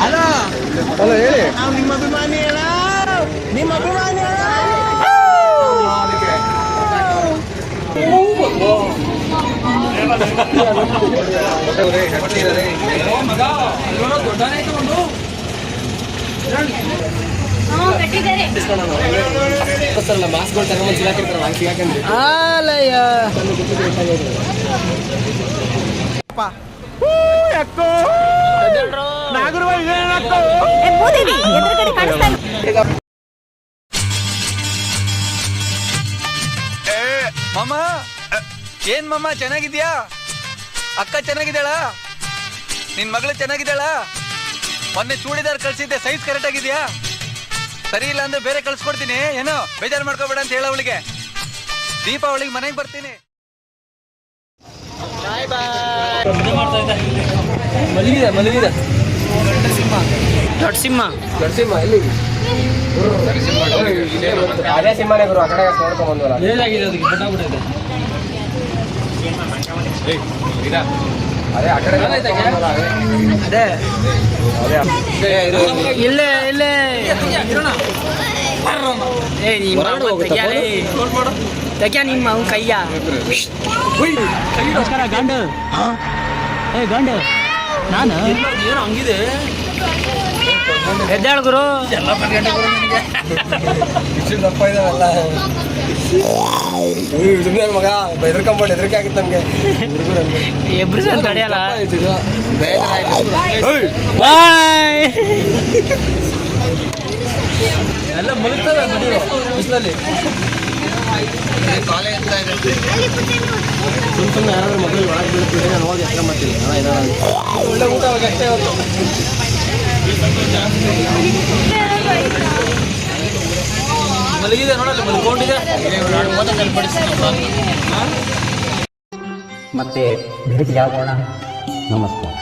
Hello hello ಹೇಳಿ. ನಾವು ನಿಮ್ಮ ಅಭಿಮಾನಿ ಅಲ್ಲ, ನಿಮ್ಮ ಅಭಿಮಾನಿ ಅಲ್ಲ. ಮಾಸ್ಕ್ಗಳು ತಗೊಂಡ್ ಸಿಗಾಕಿರ್ತಾರ ಸಿಗಾಕಂದ್ರೆ ಮಾಮ ಏನ್ ಮಾಮ ಚೆನ್ನಾಗಿದ್ಯಾ? ಅಕ್ಕ ಚೆನ್ನಾಗಿದ್ದಾಳ? ನಿನ್ ಮಗಳು ಚೆನ್ನಾಗಿದ್ದಾಳ? ಮೊನ್ನೆ ಚೂಡಿದಾರ್ ಕಳ್ಸಿದ್ದೆ, ಸೈಜ್ ಕರೆಕ್ಟ್ ಆಗಿದ್ಯಾ? ಸರಿ ಇಲ್ಲ ಅಂದ್ರೆ ಬೇರೆ ಕಳ್ಸ್ಕೊಡ್ತೀನಿ, ಏನೋ ಬೇಜಾರು ಮಾಡ್ಕೋಬೇಡ ಅಂತ ಹೇಳ ಅವಳಿಗೆ. ದೀಪಾವಳಿಗೆ ಮನೆಗೆ ಬರ್ತೀನಿ. ಮಲಗಿದೆ ದೊಡ್ಡ ಸಿಂಹ ಎಲ್ಲಿ ಅದೇ ಸಿಂಹನೇ ಗುರು, ಆ ಕಡೆ ನೋಡ್ಕೊಂಡ್ ಬಂದ್ವಲ್ಲ. ಏನಾಗಿದೆ ಅದಕ್ಕೆ? ಬಟ್ಟಾಗ್ಬಿಟ್ಟೈತೆ. ಅದೇ ಆ ಕಡೆ ಅದೇ ಇಲ್ಲೇ ಇಲ್ಲೇ ತೆಗ್ಯ ನಿಮ್ಮ ಅವ್ನ ಕೈಯ. ನಮಸ್ಕಾರ ಗಂಡು. ಏ ಗಂಡು ನಾನು ಏನು ಹಂಗಿದೆ ಎದ್ದಾಳ ಗುರು. ಎಲ್ಲ ದಪ್ಪ ಇದಾವಲ್ಲ ಮಗ, ಹೆದರ್ಕೊಂಬ ಹೆದರಿಕೆ ಆಗಿತ್ತು ನಮ್ಗೆ. ಎಬ್ರು ತಡೆಯಲ್ಲ. ಎಲ್ಲ ಮಲಗ್ತವೆ ಬಿಸಿಲಲ್ಲಿ. ಸುಮ್ಮನೆ ಯಾರಾದ್ರೂ ಮಕ್ಕಳು ಒಳಗೆ ಬೀಳ್ತಿದ್ರೆ ನಾನು ಹೋಗಿ ಎಷ್ಟ ಮಾಡ್ತೀನಿ. ಒಳ್ಳೆ ಊಟ ಅವಾಗ ಅಷ್ಟೇ ಇವತ್ತು. ಮಲಗಿದೆ ನೋಡಲ್ಲ, ಮಲ್ಕೊಂಡಿದೆ. ಮತ್ತೆ ಭೇಟಿಯಾಗೋಣ. ನಮಸ್ಕಾರ.